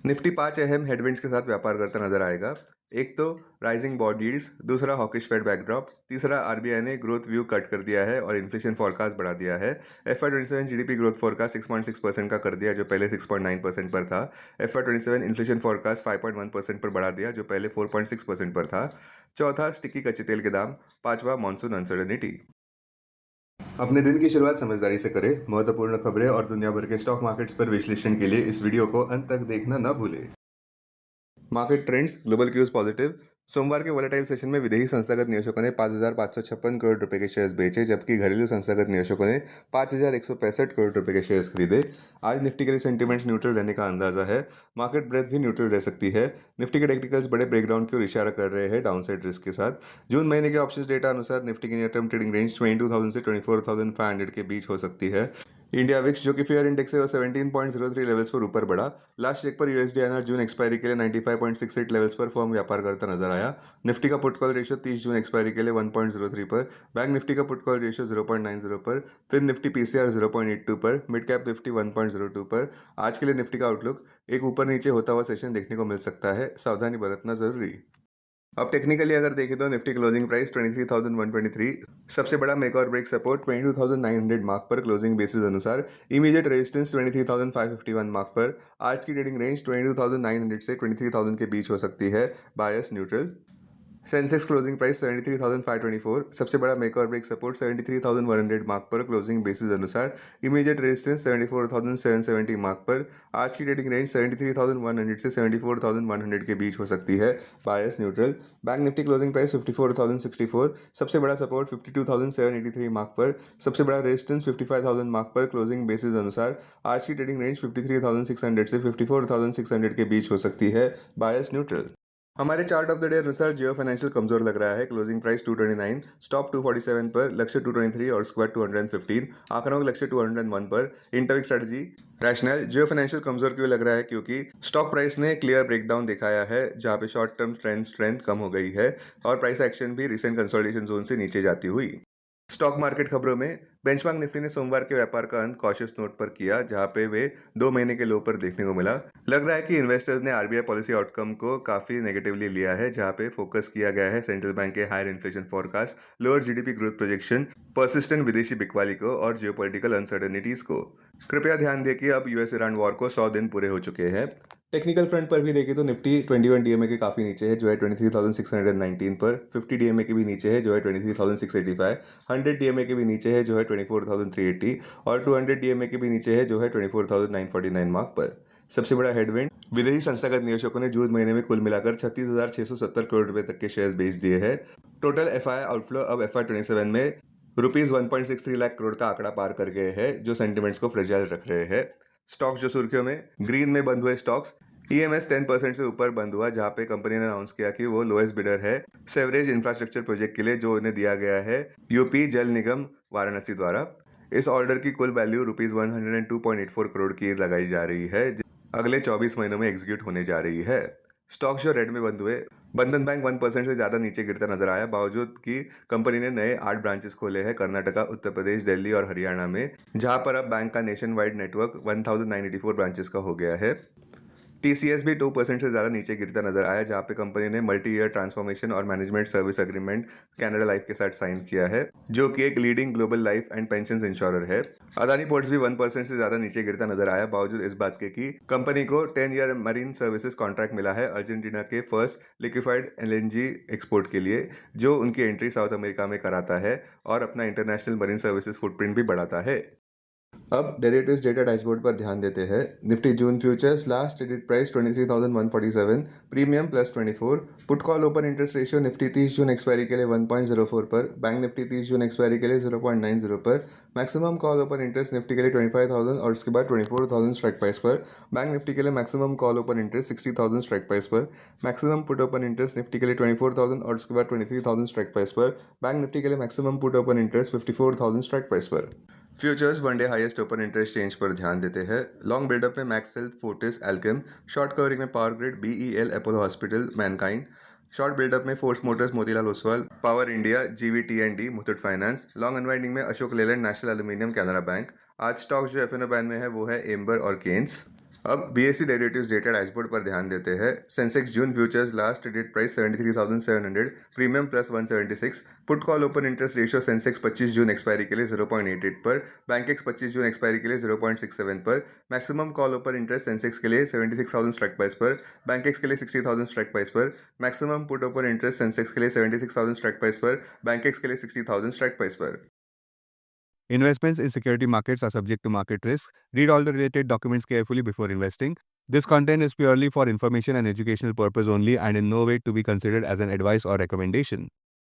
Nifty 5 अहम headwinds के साथ व्यापार करता नजर आएगा। एक तो राइजिंग बॉन्ड यील्ड्स, दूसरा हॉकिश फेड बैकड्रॉप, तीसरा आरबीआई ने ग्रोथ व्यू कट कर दिया है और इन्फ्लेशन फोरकास्ट बढ़ा दिया है। FY27 जीडीपी ग्रोथ फोरकास्ट 6.6% का कर दिया जो पहले 6.9% पर था। FY27 इन्फ्लेशन फोरकास्ट 5.1% पर बढ़ा दिया जो पहले 4.6% पर था। चौथा स्टिकी कच्चे तेल के दाम, पांचवा मानसून अनसर्टेनिटी। अपने दिन की शुरुआत समझदारी से करें। महत्वपूर्ण खबरें और दुनिया भर के स्टॉक मार्केट्स पर विश्लेषण के लिए इस वीडियो को अंत तक देखना न भूलें। Market trends, global cues positive. सोमवार के वोलेटाइल सेशन में विदेशी संस्थागत निवेशकों ने 5,556 करोड़ रुपए के शेयर्स बेचे, जबकि घरेलू संस्थागत निवेशकों ने 5,165 करोड़ रुपए के शेयर्स खरीदे। आज निफ्टी के लिए सेंटीमेंट्स न्यूट्रल रहने का अंदाजा है। मार्केट ब्रेथ भी न्यूट्रल रह सकती है। निफ्टी के टेक्निकल्स बड़े ब्रेकडाउन की ओर इशारा कर रहे हैं डाउनसाइड रिस्क के साथ। जून महीने के ऑप्शंस डेटा अनुसार निफ्टी की नियर टर्म ट्रेडिंग रेंज 22,000 से 24,500 के बीच हो सकती है। इंडिया विक्स, जो कि फेयर इंडेक्स है, वो 17.03 लेवल्स पर ऊपर बढ़ा। लास्ट चेक पर यूएसडी आईएनआर जून एक्सपायरी के लिए 95.68 लेवल्स पर फर्म व्यापार करता नजर आया। निफ्टी का put call ratio 30 June expiry के लिए 1.03 पर, बैंक निफ्टी का पुट कॉल रेशियो 0.90 पर, फिर निफ्टी पीसीआर 0.82 पर, मिड कैप निफ्टी 1.02 पर। आज के लिए निफ्टी का आउटलुक एक ऊपर नीचे होता हुआ सेशन देखने को मिल सकता है, सावधानी बरतना जरूरी। अब टेक्निकली अगर देखें तो निफ्टी क्लोजिंग प्राइस 23,123, सबसे बड़ा मेक और ब्रेक सपोर्ट 22,900 मार्क पर क्लोजिंग बेसिस अनुसार, इमीडिएट रेजिस्टेंस 23,551 मार्क पर। आज की ट्रेडिंग रेंज 22,900 से 23,000 के बीच हो सकती है, bias neutral. Sensex closing price 73,524, सबसे बड़ा मेक और ब्रेक सपोर्ट 73,100 मार्क पर क्लोजिंग बेसिस अनुसार, इमीडिएट रेजिस्टेंस 74,770 मार्क पर। आज की ट्रेडिंग रेंज 73,100 से 74,100 के बीच हो सकती है, bias neutral. Bank Nifty closing price 54,064, सबसे बड़ा सपोर्ट 52,783 मार्क पर, सबसे बड़ा रेजिस्टेंस 55,000 मार्क पर क्लोजिंग बेसिस अनुसार। आज की ट्रेडिंग रेंज 53,600 से 54,600 के बीच हो सकती है, बायस न्यूट्रल। हमारे चार्ट ऑफ द डे अनुसार जियो फाइनेंशियल कमजोर लग रहा है। क्लोजिंग प्राइस 229, स्टॉप 247 पर, लक्ष्य 223 और स्क्वाड 215, आंकड़ों लक्ष्य 201 पर। इंटरविक स्ट्रेटजी रैशनल, जियो फाइनेंशियल कमजोर क्यों लग रहा है? क्योंकि स्टॉक प्राइस ने क्लियर ब्रेकडाउन दिखाया है, जहां पे शॉर्ट टर्म स्ट्रेंथ कम हो गई है और प्राइस एक्शन भी रिसेंट कंसोलिडेशन जोन से नीचे जाती हुई। स्टॉक मार्केट खबरों में, बेंचमार्क निफ्टी ने सोमवार के व्यापार का अंत कॉशियस नोट पर किया, जहां पे वे 2 महीने के लो पर देखने को मिला। लग रहा है कि इन्वेस्टर्स ने आरबीआई पॉलिसी आउटकम को काफी नेगेटिवली लिया है, जहां पे फोकस किया गया है सेंट्रल बैंक के higher inflation forecast, lower GDP growth projection, persistent विदेशी बिकवाली को और जियोपॉलिटिकल अनसर्टेनिटीज को। कृपया ध्यान दें कि अब यूएस ईरान वॉर को 100 दिन पूरे हो चुके हैं। टेक्निकल फ्रंट पर भी देखें तो निफ्टी 21 डीएमए के काफी नीचे है, जो है 23,619 पर। 50 डीएमए के भी नीचे है, जो है 23,685। 100 डीएमए के भी नीचे है, जो है 24,380, और 200 डीएमए के भी नीचे है, जो है 24,949 मार्क पर। सबसे बड़ा हेडविंड, विदेशी संस्थागत निवेशकों ने जून महीने में कुल मिलाकर 36,670 करोड़ रुपए तक के शेयर्स बेच दिए हैं। टोटल एफआई आउटफ्लो अब FY27 में ₹1.63 लाख करोड़ का आंकड़ा पार कर गए हैं, जो सेंटिमेंट्स को फ्रेजाइल रख रहे हैं। स्टॉक्स जो सुर्खियों में, ग्रीन में बंद हुए स्टॉक्स। ईएमएस 10% से ऊपर बंद हुआ, जहां पे कंपनी ने अनाउंस किया कि वो लोएस्ट बिडर है सेवरेज इंफ्रास्ट्रक्चर प्रोजेक्ट के लिए, जो उन्हें दिया गया है यूपी जल निगम वाराणसी द्वारा। इस ऑर्डर की कुल वैल्यू ₹102.84 करोड़ की लगाई जा रही है, अगले 24 महीनों में एग्जीक्यूट होने जा रही है। स्टॉक्स जो रेड में बंद हुए, बंधन बैंक 1% से ज्यादा नीचे गिरता नजर आया, बावजूद कि कंपनी ने नए 8 ब्रांचेस खोले हैं कर्नाटका, उत्तर प्रदेश, दिल्ली और हरियाणा में, जहां पर अब बैंक का नेशन वाइड नेटवर्क 1984 ब्रांचेस का हो गया है। टीसीएस भी 2% से ज़्यादा नीचे गिरता नजर आया, जहां पे कंपनी ने मल्टी ईयर ट्रांसफॉर्मेशन और management service agreement Canada life के साथ साइन किया है, जो कि एक leading global life and pension insurer है। अदानी पोर्ट्स भी 1% से ज़्यादा नीचे गिरता नजर आया, बावजूद इस बात के कि कंपनी को 10 ईयर मरीन सर्विसेज कॉन्ट्रैक्ट मिला है अर्जेंटीना के फर्स्ट लिक्विफाइड एलएनजी एक्सपोर्ट के लिए, जो उनकी एंट्री साउथ अमेरिका में कराता है और अपना इंटरनेशनल मरीन सर्विसेज फुटप्रिंट भी बढ़ाता है। अब डेरिवेटिव्स डेटा डैशबोर्ड पर ध्यान देते हैं। Nifty June futures last traded price 23,147, premium +24। Put call open interest ratio Nifty 30 June expiry के लिए 1.04 पर, बैंक निफ्टी 30 जून एक्सपायरी के लिए 0.90 पर। Maximum call open interest Nifty के लिए 25,000 और उसके बाद 24,000 स्ट्राइक प्राइस पर। बैंक निफ्टी के लिए maximum call open interest 60,000 strike price पर। Maximum put open interest Nifty के लिए 24,000 और उसके बाद 23,000 स्ट्राइक प्राइस पर। बैंक निफ्टी के लिए maximum put open interest 54,000 strike price पर। Futures one day highest open interest change पर ध्यान देते हैं। लॉन्ग बिल्डअप में Max Health, Fortis, Alkem. Short covering में Power Grid, BEL, Apollo Hospital, Mankind. Short buildup में Force Motors, Motilal Oswal, Power India, GVT and D, Muthoot Finance. Long unwinding में Ashok Leyland, National Aluminium, Canara Bank. आज stocks जो एफएनओ बैन में है वो है एम्बर और केन्स। अब BSE डेरिवेटिव्स डेटा डैशबोर्ड पर ध्यान देते हैं। Sensex June futures last traded price 73,700, premium plus 176। Put call open interest ratio Sensex 25 June expiry के लिए 0.88 पर, बैंकेक्स 25 जून एक्सपायरी के लिए 0.67 पर। Maximum call open interest Sensex के लिए 76,000 स्ट्राइक प्राइस पर, बैंकेक्स के लिए 60,000 स्ट्राइक प्राइस पर। Maximum put open interest Sensex के लिए 76,000 स्ट्राइक प्राइस पर, बैंकेक्स के लिए 60,000 स्ट्राइक प्राइस पर। Investments in security markets are subject to market risk. Read all the related documents carefully before investing. This content is purely for information and educational purpose only and in no way to be considered as an advice or recommendation.